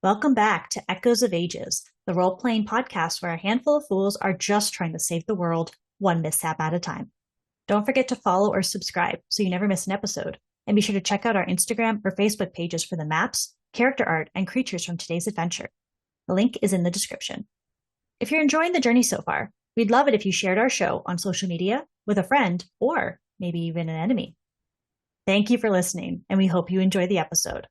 Welcome back to Echoes of Ages, the role-playing podcast where a handful of fools are just trying to save the world, one mishap at a time. Don't forget to follow or subscribe so you never miss an episode, and be sure to check out our Instagram or Facebook pages for the maps, character art, and creatures from today's adventure. The link is in the description. If you're enjoying the journey so far, we'd love it if you shared our show on social media with a friend or maybe even an enemy. Thank you for listening, and we hope you enjoy the episode.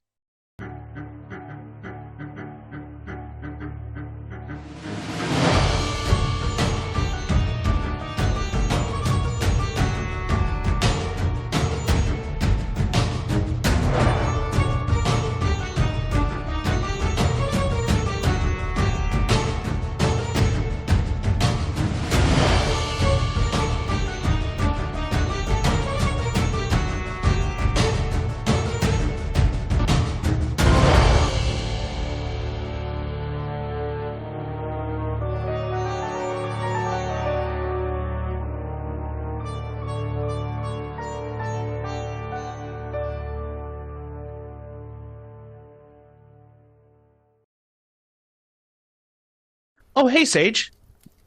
Oh, hey, Sage.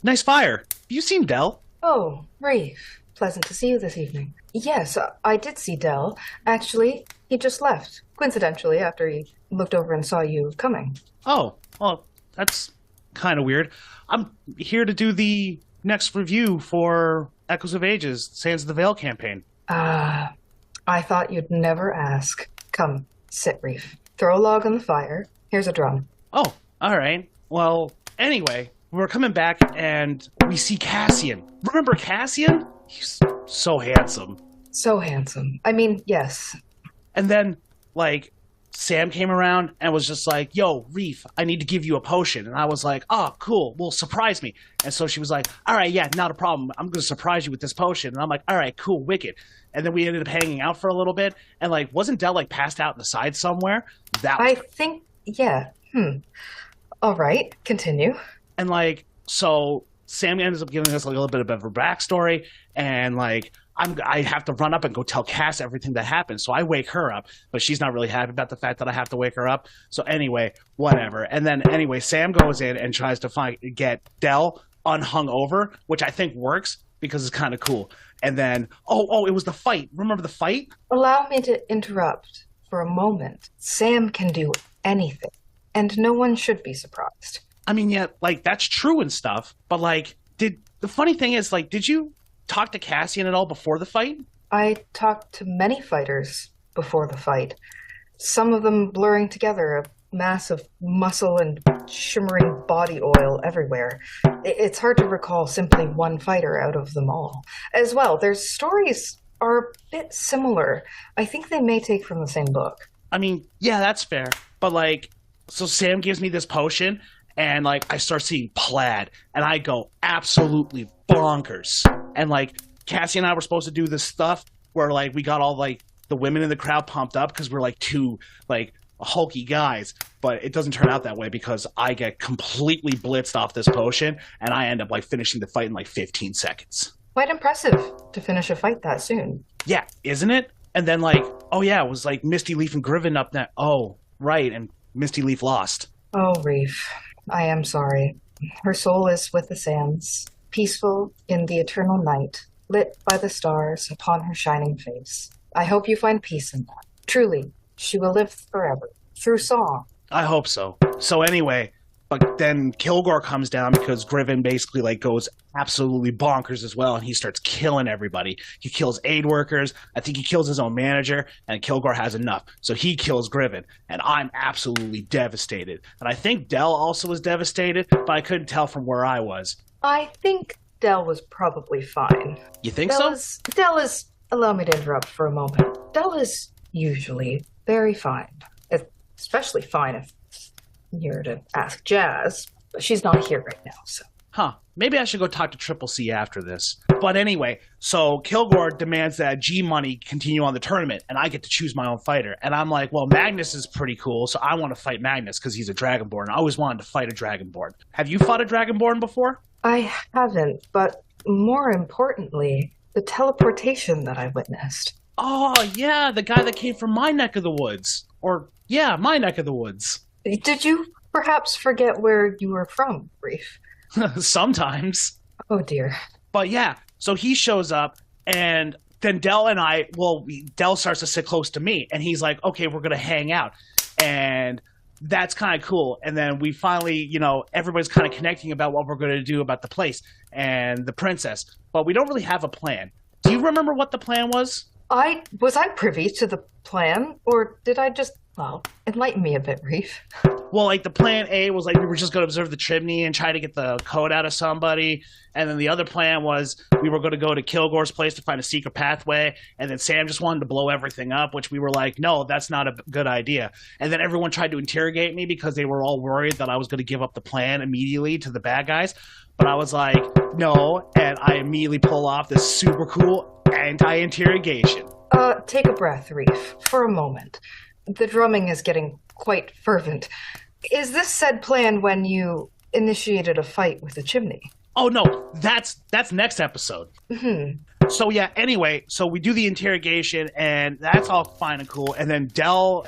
Nice fire. Have you seen Dell? Oh, Wreaf. Pleasant to see you this evening. Yes, I did see Dell. Actually, he just left. Coincidentally, after he looked over and saw you coming. Oh, well, that's kind of weird. I'm here to do the next review for Echoes of Ages, Sands of the Veil campaign. I thought you'd never ask. Come, sit, Wreaf. Throw a log on the fire. Here's a drum. Oh, all right. Well, anyway, we're coming back and we see Cassian. Remember Cassian? He's so handsome. So handsome. I mean, yes. And then, Sam came around and was just like, yo, Wreaf, I need to give you a potion. And I was like, oh, cool. Well, surprise me. And so she was like, all right, yeah, not a problem. I'm going to surprise you with this potion. And I'm like, all right, cool, wicked. And then we ended up hanging out for a little bit. And, wasn't Dell, passed out in the side somewhere? Yeah. All right, continue. And, so Sam ends up giving us, a little bit of her backstory. And, I have to run up and go tell Cass everything that happened. So I wake her up, but she's not really happy about the fact that I have to wake her up. So anyway, whatever. And then Sam goes in and tries to get Dell unhung over, which I think works because it's kind of cool. And then, it was the fight. Remember the fight? Allow me to interrupt for a moment. Sam can do anything, and no one should be surprised. I mean, yeah, that's true and stuff. But the funny thing is, did you talk to Cassian at all before the fight? I talked to many fighters before the fight. Some of them blurring together, a mass of muscle and shimmering body oil everywhere. It's hard to recall simply one fighter out of them all. As well, their stories are a bit similar. I think they may take from the same book. I mean, yeah, that's fair. But so Sam gives me this potion, and I start seeing plaid, and I go absolutely bonkers. And Cassie and I were supposed to do this stuff where we got all the women in the crowd pumped up because we're two hulky guys, but it doesn't turn out that way because I get completely blitzed off this potion, and I end up finishing the fight in 15 seconds. Quite impressive to finish a fight that soon. Yeah, isn't it? And then oh yeah, it was Misty Leaf and Griffin up there. Oh, right, and Misty Leaf lost. Oh, Wreaf, I am sorry. Her soul is with the sands, peaceful in the eternal night, lit by the stars upon her shining face. I hope you find peace in that. Truly, she will live forever, through song. I hope so. So anyway, but then Kilgore comes down because Griffin basically goes absolutely bonkers as well, and he starts killing everybody. He kills aid workers. I think he kills his own manager, and Kilgore has enough. So he kills Griffin, and I'm absolutely devastated. And I think Dell also was devastated, but I couldn't tell from where I was. I think Dell was probably fine. You think Dell is, allow me to interrupt for a moment. Dell is usually very fine. Especially fine if you're to ask Jazz, but she's not here right now, so. Huh. Maybe I should go talk to Triple C after this. But anyway, so Kilgore demands that G Money continue on the tournament, and I get to choose my own fighter. And I'm like, well, Magnus is pretty cool, so I want to fight Magnus because he's a Dragonborn. I always wanted to fight a Dragonborn. Have you fought a Dragonborn before? I haven't, but more importantly, the teleportation that I witnessed. Oh, yeah, the guy that came from my neck of the woods. My neck of the woods. Did you perhaps forget where you were from, Wreaf? Sometimes. Oh dear. But yeah, so he shows up, and then Dell and Dell starts to sit close to me, and he's like, okay, we're going to hang out. And that's kind of cool. And then we finally, everybody's kind of connecting about what we're going to do about the place and the princess. But we don't really have a plan. Do you remember what the plan was? Was I privy to the plan, or did I just, well, enlighten me a bit, Wreaf? Well, like the plan A was like we were just going to observe the chimney and try to get the code out of somebody. And then the other plan was we were going to go to Kilgore's place to find a secret pathway. And then Sam just wanted to blow everything up, which we were like, no, that's not a good idea. And then everyone tried to interrogate me because they were all worried that I was going to give up the plan immediately to the bad guys. But I was like, no. And I immediately pull off this super cool anti-interrogation. Take a breath, Wreaf, for a moment. The drumming is getting quite fervent. Is this said plan when you initiated a fight with the chimney? Oh no, that's next episode. Mm-hmm. So yeah, anyway, so we do the interrogation and that's all fine and cool. And then Dell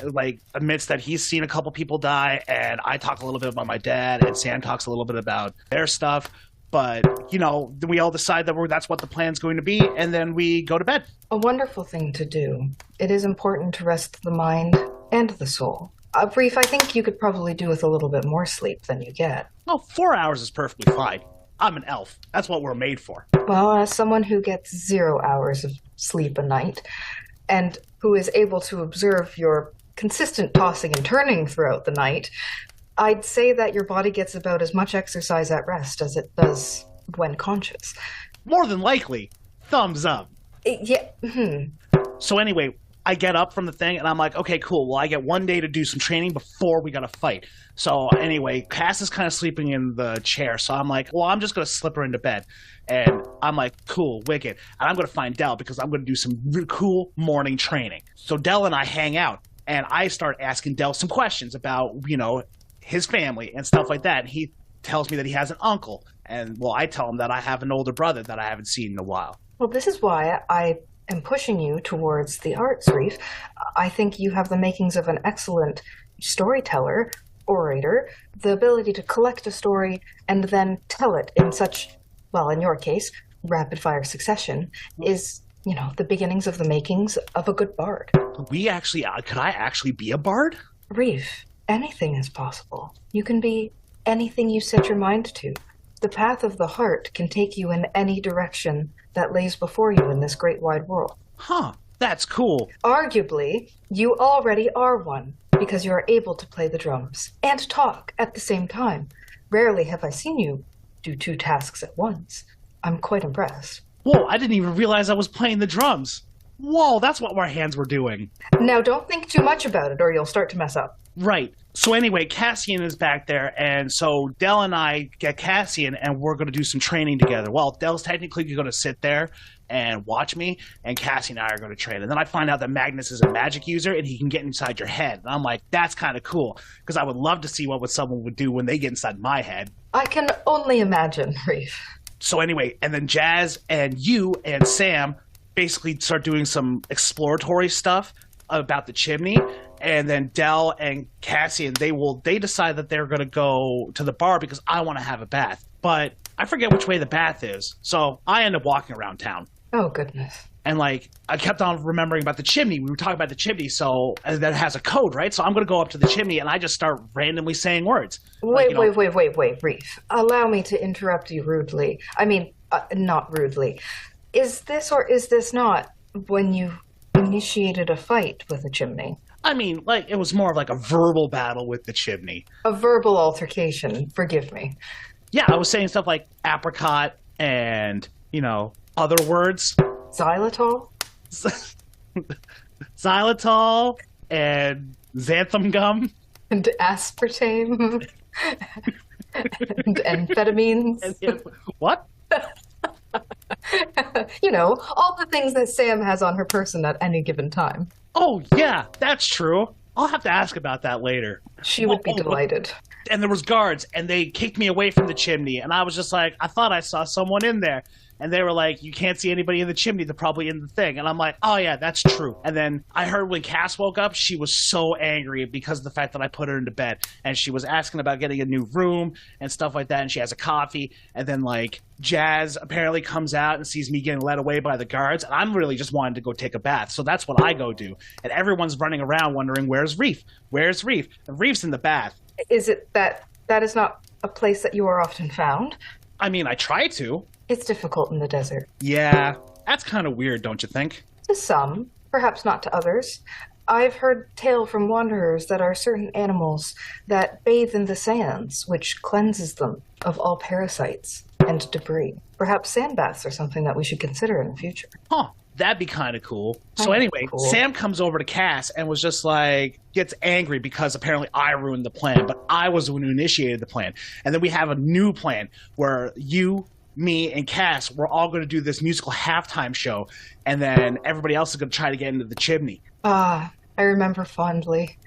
admits that he's seen a couple people die, and I talk a little bit about my dad, and Sam talks a little bit about their stuff. But, we all decide that that's what the plan's going to be, and then we go to bed. A wonderful thing to do. It is important to rest the mind and the soul. Wreaf, I think you could probably do with a little bit more sleep than you get. Oh, 4 hours is perfectly fine. I'm an elf. That's what we're made for. Well, as someone who gets 0 hours of sleep a night, and who is able to observe your consistent tossing and turning throughout the night, I'd say that your body gets about as much exercise at rest as it does when conscious. More than likely. Thumbs up. Yeah. So anyway, I get up from the thing and I'm like, okay, cool. Well, I get 1 day to do some training before we got to fight. So anyway, Cass is kind of sleeping in the chair. So I'm like, well, I'm just going to slip her into bed. And I'm like, cool, wicked. And I'm going to find Dell because I'm going to do some really cool morning training. So Dell and I hang out, and I start asking Dell some questions about, his family and stuff like that. And he tells me that he has an uncle. And, well, I tell him that I have an older brother that I haven't seen in a while. Well, this is why I am pushing you towards the arts, Wreaf. I think you have the makings of an excellent storyteller, orator, the ability to collect a story and then tell it in such, well, in your case, rapid-fire succession is, the beginnings of the makings of a good bard. Could I actually be a bard? Wreaf, anything is possible. You can be anything you set your mind to. The path of the heart can take you in any direction that lays before you in this great wide world. Huh, that's cool. Arguably, you already are one, because you are able to play the drums and talk at the same time. Rarely have I seen you do 2 tasks at once. I'm quite impressed. Whoa, I didn't even realize I was playing the drums. Whoa, that's what our hands were doing. Now, don't think too much about it or you'll start to mess up. Right. So anyway, Cassian is back there, and so Dell and I get Cassian, and we're going to do some training together. Well, Dell's technically going to sit there and watch me, and Cassian and I are going to train. And then I find out that Magnus is a magic user, and he can get inside your head. And I'm like, that's kind of cool, because I would love to see what someone would do when they get inside my head. I can only imagine, Wreaf. So anyway, and then Jazz and you and Sam basically start doing some exploratory stuff about the chimney. And then Dell and Cassian, they decide that they're going to go to the bar because I want to have a bath. But I forget which way the bath is. So I end up walking around town. Oh, goodness. And I kept on remembering about the chimney. We were talking about the chimney, so that has a code, right? So I'm going to go up to the chimney and I just start randomly saying words. Wait, Wreaf. Allow me to interrupt you rudely. I mean, not rudely. Is this or is this not when you initiated a fight with the chimney? I mean, it was more of a verbal battle with the chimney. A verbal altercation, forgive me. Yeah, I was saying stuff like apricot and, other words. Xylitol? Xylitol and xanthan gum. And aspartame? And amphetamines? What? All the things that Sam has on her person at any given time. Oh, yeah, that's true. I'll have to ask about that later. She would be delighted. and there was guards, and they kicked me away from the chimney, and I was just like, I thought I saw someone in there. And they were like, you can't see anybody in the chimney. They're probably in the thing. And I'm like, oh, yeah, that's true. And then I heard when Cass woke up, she was so angry because of the fact that I put her into bed. And she was asking about getting a new room and stuff like that. And she has a coffee. And then, like, Jazz apparently comes out and sees me getting led away by the guards. And I'm really just wanting to go take a bath. So that's what I go do. And everyone's running around wondering, where's Wreaf? Where's Wreaf? And Wreaf's in the bath. Is it that is not a place that you are often found? I mean, I try to. It's difficult in the desert. Yeah, that's kind of weird, don't you think? To some, perhaps not to others. I've heard tale from wanderers that are certain animals that bathe in the sands, which cleanses them of all parasites and debris. Perhaps sand baths are something that we should consider in the future. Huh. That'd be kind of cool. So anyway, cool. Sam comes over to Cass and was just like, gets angry because apparently I ruined the plan, but I was the one who initiated the plan. And then we have a new plan where you, me, and Cass, we're all going to do this musical halftime show, and then everybody else is going to try to get into the chimney. Ah, I remember fondly.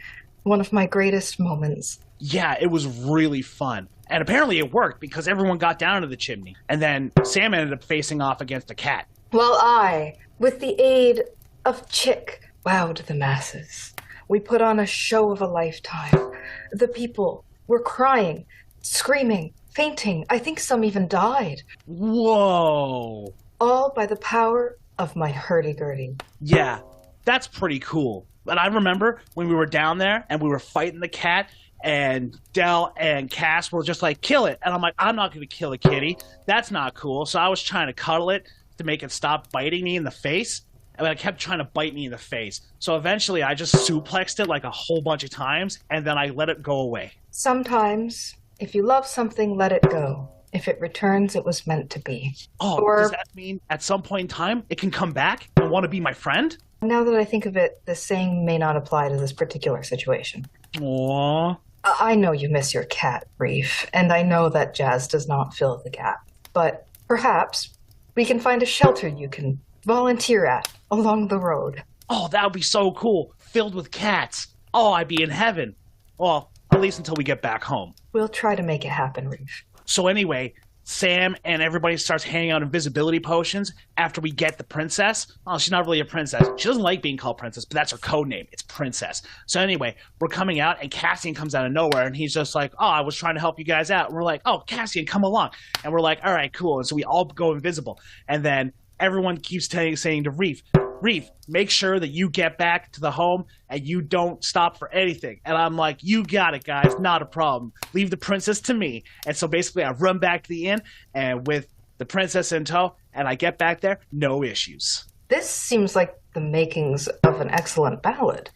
One of my greatest moments. Yeah, it was really fun. And apparently it worked because everyone got down to the chimney. And then Sam ended up facing off against a cat. Well, I, with the aid of Chick, wowed the masses. We put on a show of a lifetime. The people were crying, screaming, fainting. I think some even died. Whoa. All by the power of my hurdy-gurdy. Yeah, that's pretty cool. But I remember when we were down there and we were fighting the cat, and Del and Cass were just like, kill it. And I'm like, I'm not going to kill a kitty. That's not cool. So I was trying to cuddle it to make it stop biting me in the face. And it kept trying to bite me in the face. So eventually I just suplexed it like a whole bunch of times, and then I let it go away. Sometimes, if you love something, let it go. If it returns, it was meant to be. Oh, does that mean at some point in time it can come back and want to be my friend? Now that I think of it, the saying may not apply to this particular situation. Aww. I know you miss your cat, Wreaf, and I know that Jazz does not fill the gap. But perhaps we can find a shelter you can volunteer at along the road. Oh, that would be so cool. Filled with cats. Oh, I'd be in heaven. Well, at least until we get back home. We'll try to make it happen, Wreaf. So anyway, Sam and everybody starts handing out invisibility potions after we get the princess. Oh, she's not really a princess. She doesn't like being called princess, but that's her code name. It's princess. So anyway, we're coming out, and Cassian comes out of nowhere, and he's just like, oh, I was trying to help you guys out. And we're like, oh, Cassian, come along. And we're like, all right, cool. And so we all go invisible. And then everyone keeps saying to Wreaf, Wreaf, make sure that you get back to the home and you don't stop for anything. And I'm like, you got it, guys. Not a problem. Leave the princess to me. And so basically I run back to the inn, and with the princess in tow, and I get back there, no issues. This seems like the makings of an excellent ballad.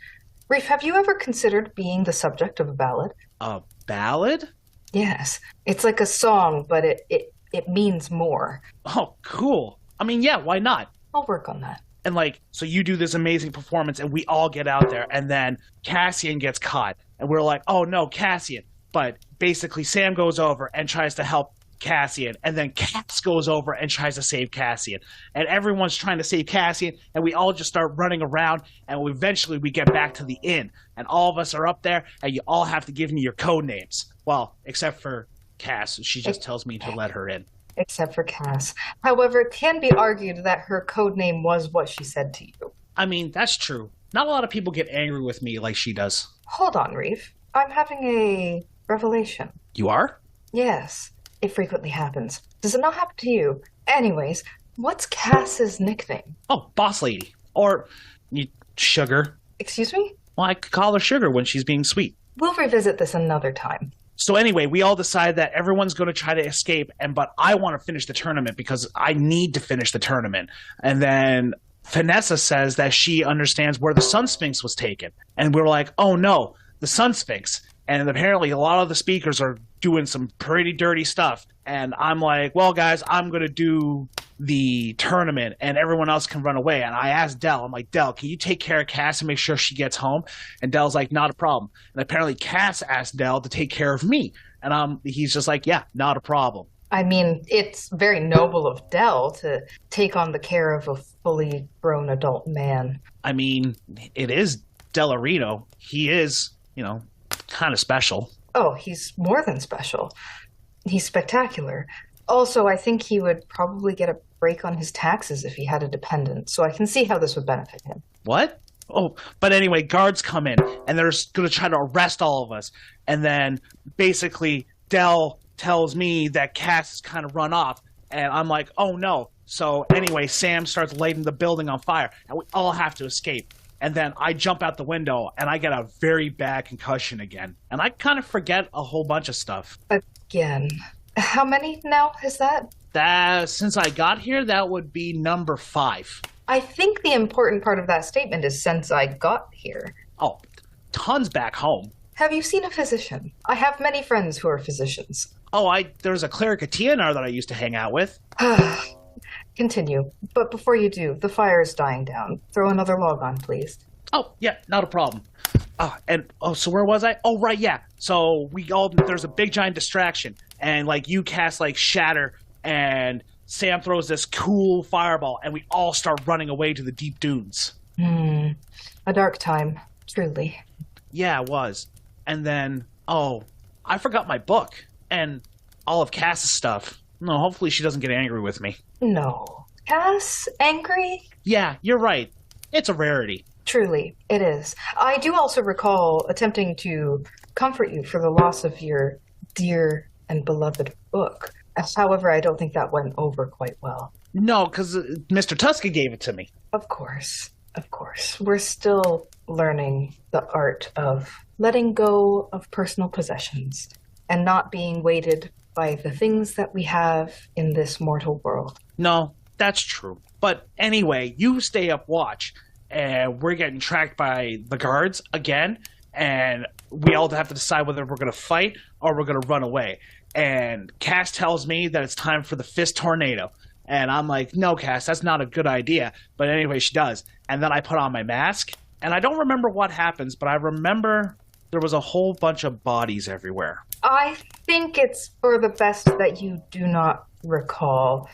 Wreaf, have you ever considered being the subject of a ballad? A ballad? Yes. It's like a song, but it means more. Oh, cool. I mean, yeah, why not? I'll work on that. And like, so you do this amazing performance and we all get out there, and then Cassian gets caught and we're like, oh no, Cassian. But basically Sam goes over and tries to help Cassian, and then Cass goes over and tries to save Cassian. And everyone's trying to save Cassian, and we all just start running around, and eventually we get back to the inn. And all of us are up there, and you all have to give me your code names. Well, except for Cass. She just tells me to let her in. Except for Cass. However, it can be argued that her code name was what she said to you. I mean, that's true. Not a lot of people get angry with me like she does. Hold on, Wreaf. I'm having a revelation. You are? Yes. It frequently happens. Does it not happen to you? Anyways, what's Cass's nickname? Oh, Boss Lady. Or Sugar. Excuse me? Well, I could call her Sugar when she's being sweet. We'll revisit this another time. So anyway, we all decide that everyone's going to try to escape, but I want to finish the tournament because I need to finish the tournament. And then Vanessa says that she understands where the Sun Sphinx was taken. And we're like, oh no, the Sun Sphinx. And apparently a lot of the speakers are doing some pretty dirty stuff. And I'm like, well, guys, I'm going to do the tournament and everyone else can run away. And I asked Del, I'm like, Del, can you take care of Cass and make sure she gets home? And Del's like, not a problem. And apparently Cass asked Del to take care of me. And he's just like, yeah, not a problem. I mean, it's very noble of Del to take on the care of a fully grown adult man. I mean, it is Del Arino. He is, kind of special. Oh, he's more than special. He's spectacular. Also, I think he would probably get a break on his taxes if he had a dependent, so I can see how this would benefit him. What? Oh, but anyway, guards come in and they're going to try to arrest all of us. And then basically Dell tells me that Cass has kind of run off. And I'm like, oh no. So anyway, Sam starts lighting the building on fire and we all have to escape. And then I jump out the window and I get a very bad concussion again. And I kind of forget a whole bunch of stuff. Again. How many now is that? Since I got here, that would be number 5. I think the important part of that statement is since I got here. Oh, tons back home. Have you seen a physician? I have many friends who are physicians. Oh, there's a cleric at TNR that I used to hang out with. Continue. But before you do, the fire is dying down. Throw another log on, please. Oh, yeah, not a problem. So where was I? Oh, right, yeah. So there's a big giant distraction. And, you cast, Shatter, and Sam throws this cool fireball, and we all start running away to the deep dunes. A dark time, truly. Yeah, it was. And then, I forgot my book, and all of Cass's stuff. No, hopefully she doesn't get angry with me. No. Cass? Angry? Yeah, you're right. It's a rarity. Truly, it is. I do also recall attempting to comfort you for the loss of your dear and beloved book. However, I don't think that went over quite well. No, because Mr. Tuska gave it to me. Of course. Of course. We're still learning the art of letting go of personal possessions and not being weighted by the things that we have in this mortal world. No, that's true. But anyway, you stay up watch, and we're getting tracked by the guards again, and we all have to decide whether we're going to fight or we're going to run away. And Cass tells me that it's time for the fist tornado. And I'm like, no, Cass, that's not a good idea. But anyway, she does. And then I put on my mask. And I don't remember what happens, but I remember there was a whole bunch of bodies everywhere. I think it's for the best that you do not recall.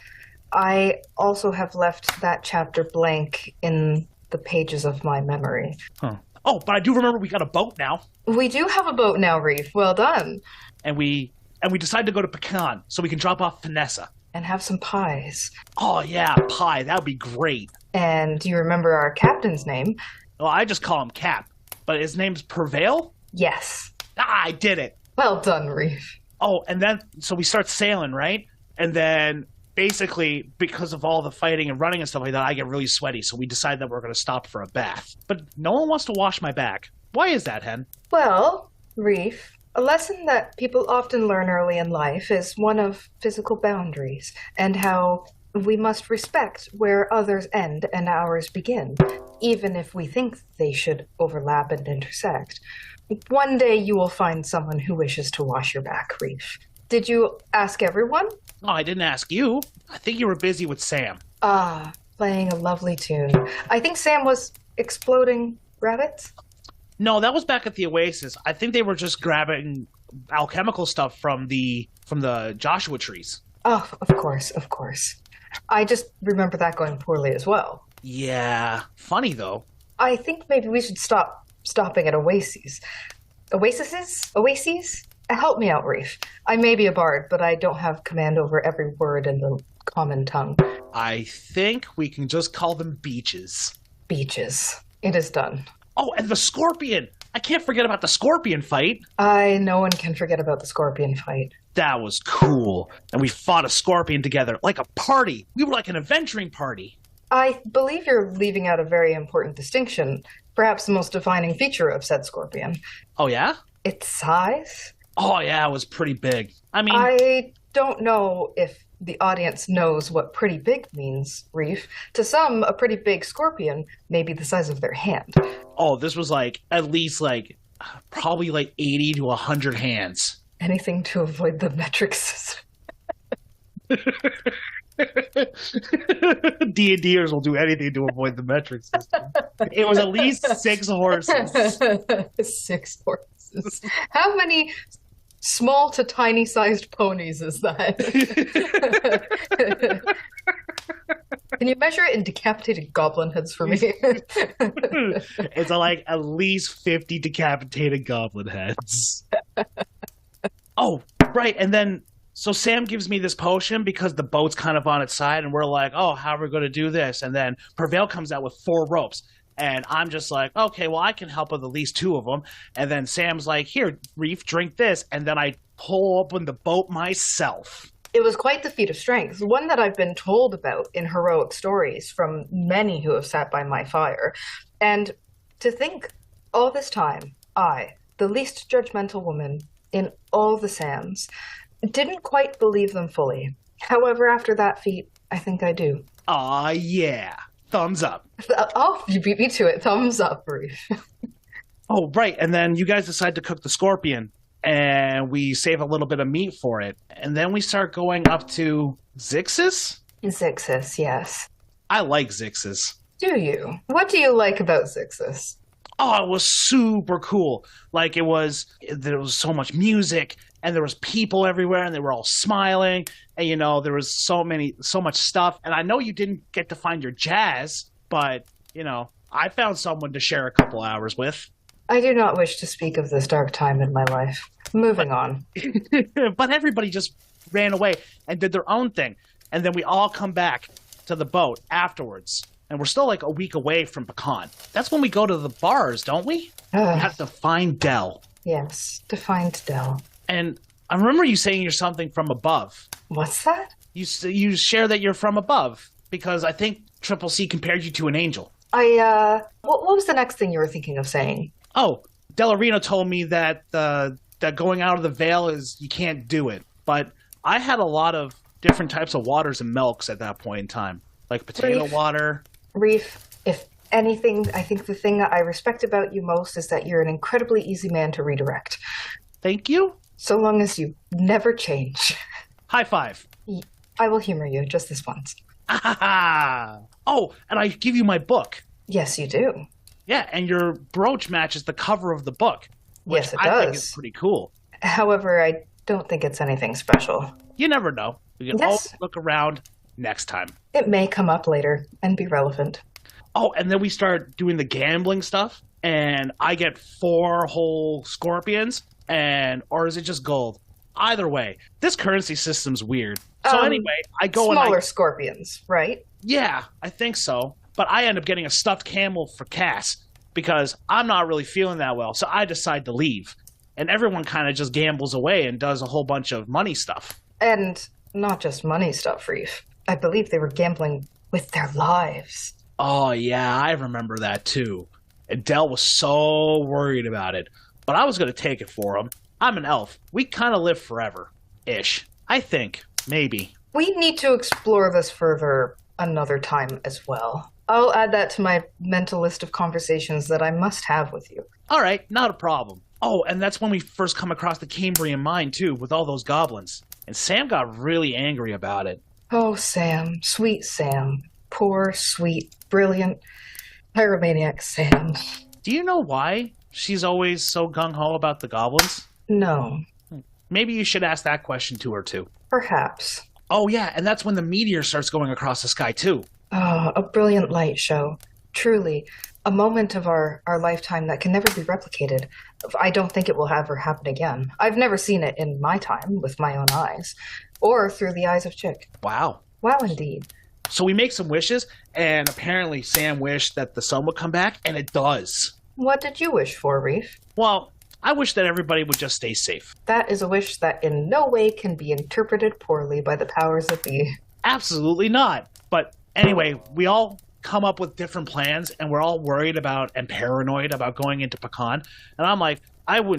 I also have left that chapter blank in the pages of my memory. Huh. Oh, but I do remember we got a boat now. We do have a boat now, Wreaf. Well done. And we decided to go to Pecan so we can drop off Vanessa. And have some pies. Oh, yeah, pie. That would be great. And do you remember our captain's name? Well, I just call him Cap. But his name's Prevail? Yes. Ah, I did it. Well done, Wreaf. Oh, and then, so we start sailing, right? And then, basically, because of all the fighting and running and stuff like that, I get really sweaty. So we decide that we're going to stop for a bath. But no one wants to wash my back. Why is that, Henn? Well, Wreaf, a lesson that people often learn early in life is one of physical boundaries and how we must respect where others end and ours begin, even if we think they should overlap and intersect. One day you will find someone who wishes to wash your back, Wreaf. Did you ask everyone? Oh, I didn't ask you. I think you were busy with Sam. Ah, playing a lovely tune. I think Sam was exploding rabbits? No, that was back at the Oasis. I think they were just grabbing alchemical stuff from the Joshua trees. Oh, of course, of course. I just remember that going poorly as well. Yeah. Funny, though. I think maybe we should stop stopping at oases. Oases? Help me out, Wreaf. I may be a bard, but I don't have command over every word in the common tongue. I think we can just call them beaches. Beaches. It is done. Oh, and the scorpion! I can't forget about the scorpion fight. No one can forget about the scorpion fight. That was cool. And we fought a scorpion together, like a party. We were like an adventuring party. I believe you're leaving out a very important distinction, perhaps the most defining feature of said scorpion. Oh, yeah? Its size? Oh, yeah, it was pretty big. I don't know if the audience knows what pretty big means, Wreaf. To some, a pretty big scorpion may be the size of their hand. Oh, this was at least probably 80 to 100 hands. Anything to avoid the metric system. D&Ders will do anything to avoid the metric system. It was at least 6 horses. 6 horses. How many small to tiny sized ponies is that? Can you measure it in decapitated goblin heads for me? It's at least 50 decapitated goblin heads. Oh, right. And then, so Sam gives me this potion because the boat's kind of on its side, and we're like, oh, how are we going to do this? And then Prevail comes out with 4 ropes. And I'm just like, okay, well, I can help with at least 2 of them. And then Sam's like, here, Wreaf, drink this. And then I pull open the boat myself. It was quite the feat of strength, one that I've been told about in heroic stories from many who have sat by my fire. And to think, all this time, I, the least judgmental woman in all the Sams, didn't quite believe them fully. However, after that feat, I think I do. Aw, yeah. Thumbs up. Oh, you beat me to it. Thumbs up, Wreaf. Oh, right. And then you guys decide to cook the scorpion, and we save a little bit of meat for it. And then we start going up to Zixus? Zixus, yes. I like Zixus. Do you? What do you like about Zixus? Oh, it was super cool. Like there was so much music, and there was people everywhere, and they were all smiling, and there was so much stuff. And I know you didn't get to find your Jazz, but I found someone to share a couple hours with. I do not wish to speak of this dark time in my life. Moving on. But everybody just ran away and did their own thing, and then we all come back to the boat afterwards. And we're still like a week away from Pecan. That's when we go to the bars, don't we? We have to find Dell. Yes, to find Dell. And I remember you saying you're something from above. What's that? You share that you're from above because I think Triple C compared you to an angel. What was the next thing you were thinking of saying? Oh, Delarino told me that that going out of the veil is you can't do it. But I had a lot of different types of waters and milks at that point in time, like potato water. Wreaf, if anything, I think the thing I respect about you most is that you're an incredibly easy man to redirect. Thank you. So long as you never change. High five. I will humor you just this once. Oh, and I give you my book. Yes, you do. Yeah, and your brooch matches the cover of the book, which yes, it I does. think is pretty cool. However, I don't think it's anything special. You never know. We can always look around next time. It may come up later and be relevant. Oh, and then we start doing the gambling stuff, and I get 4 whole scorpions, or is it just gold? Either way, this currency system's weird. So anyway, I go smaller scorpions, right? Yeah, I think so. But I end up getting a stuffed camel for Cass because I'm not really feeling that well. So I decide to leave. And everyone kind of just gambles away and does a whole bunch of money stuff. And not just money stuff, Wreaf. I believe they were gambling with their lives. Oh, yeah, I remember that too. And Dell was so worried about it. But I was going to take it for him. I'm an elf. We kind of live forever-ish. I think. Maybe. We need to explore this further another time as well. I'll add that to my mental list of conversations that I must have with you. All right, not a problem. Oh, and that's when we first come across the Cambrian mine, too, with all those goblins. And Sam got really angry about it. Oh, Sam. Sweet Sam. Poor, sweet, brilliant, pyromaniac Sam. Do you know why she's always so gung-ho about the goblins? No. Maybe you should ask that question to her, too. Perhaps. Oh, yeah, and that's when the meteor starts going across the sky, too. Oh, a brilliant light show. Truly, a moment of our lifetime that can never be replicated. I don't think it will ever happen again. I've never seen it in my time with my own eyes, or through the eyes of Chick. Wow. Wow, indeed. So we make some wishes, and apparently Sam wished that the sun would come back, and it does. What did you wish for, Wreaf? Well, I wish that everybody would just stay safe. That is a wish that in no way can be interpreted poorly by the powers that be. Absolutely not. But anyway, we all come up with different plans, and we're all worried about and paranoid about going into Pecan. And I'm like,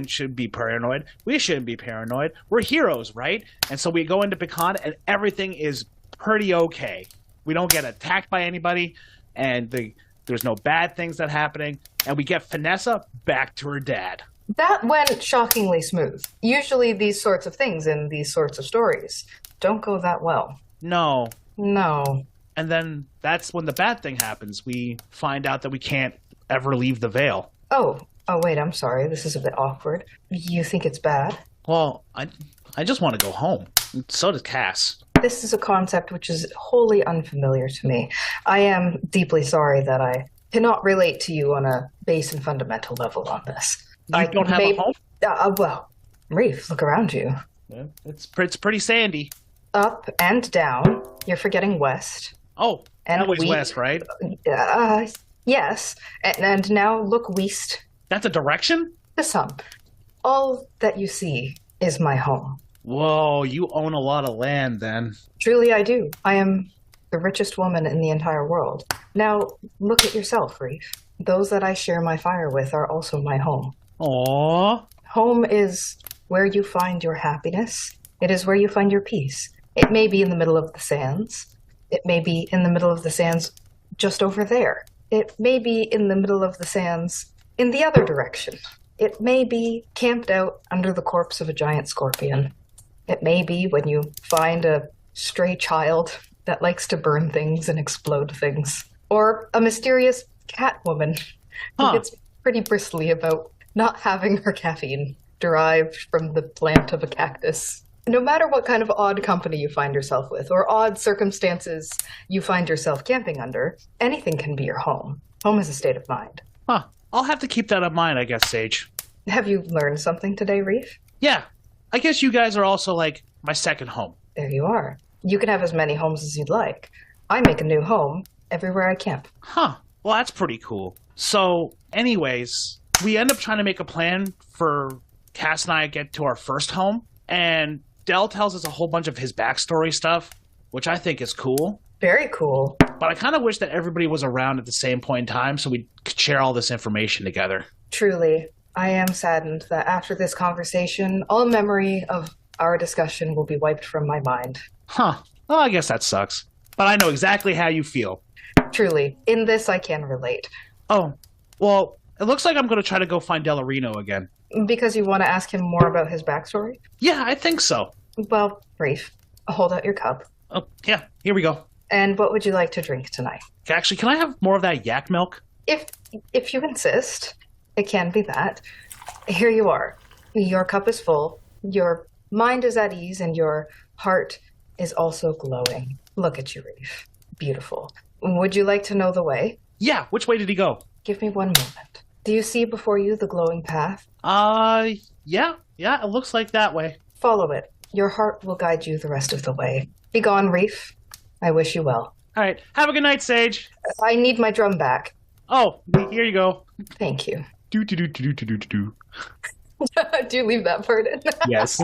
should be paranoid. We shouldn't be paranoid. We're heroes, right? And so we go into Pecan, and everything is pretty okay. We don't get attacked by anybody, and there's no bad things that are happening. And we get Vanessa back to her dad. That went shockingly smooth. Usually these sorts of things in these sorts of stories don't go that well. No. And then that's when the bad thing happens. We find out that we can't ever leave the veil. Oh, wait, I'm sorry. This is a bit awkward. You think it's bad? Well, I just want to go home. So does Cass. This is a concept which is wholly unfamiliar to me. I am deeply sorry that I cannot relate to you on a base and fundamental level on this. You don't have a home? Well, Wreaf, look around you. It's pretty sandy. Up and down. You're forgetting west. Oh, And always west, right? Yes. And now look west. That's a direction? The sun. All that you see is my home. Whoa, you own a lot of land then. Truly, I do. I am the richest woman in the entire world. Now, look at yourself, Wreaf. Those that I share my fire with are also my home. Aww. Home is where you find your happiness. It is where you find your peace. It may be in the middle of the sands. It may be in the middle of the sands just over there. It may be in the middle of the sands in the other direction. It may be camped out under the corpse of a giant scorpion. It may be when you find a stray child that likes to burn things and explode things. Or a mysterious cat woman who gets pretty bristly about not having her caffeine derived from the plant of a cactus. No matter what kind of odd company you find yourself with, or odd circumstances you find yourself camping under, anything can be your home. Home is a state of mind. Huh. I'll have to keep that in mind, I guess, Sage. Have you learned something today, Wreaf? Yeah. I guess you guys are also, like, my second home. There you are. You can have as many homes as you'd like. I make a new home everywhere I camp. Huh. Well, that's pretty cool. So, anyways, we end up trying to make a plan for Cass and I get to our first home, and Dell tells us a whole bunch of his backstory stuff, which I think is cool. Very cool. But I kind of wish that everybody was around at the same point in time so we could share all this information together. Truly, I am saddened that after this conversation, all memory of our discussion will be wiped from my mind. Huh. Well, I guess that sucks. But I know exactly how you feel. Truly, in this I can relate. Oh, well, it looks like I'm going to try to go find Delarino again. Because you want to ask him more about his backstory? Yeah, I think so. Well, Wreaf, hold out your cup. Oh, yeah, here we go. And what would you like to drink tonight? Actually, can I have more of that yak milk? If you insist, it can be that. Here you are. Your cup is full, your mind is at ease, and your heart is also glowing. Look at you, Wreaf. Beautiful. Would you like to know the way? Yeah, which way did he go? Give me one moment. Do you see before you the glowing path? Yeah, it looks like that way. Follow it. Your heart will guide you the rest of the way. Be gone, Wreaf. I wish you well. All right, have a good night, Sage. I need my drum back. Oh, here you go. Thank you. Do. Do you leave that part in? Yes.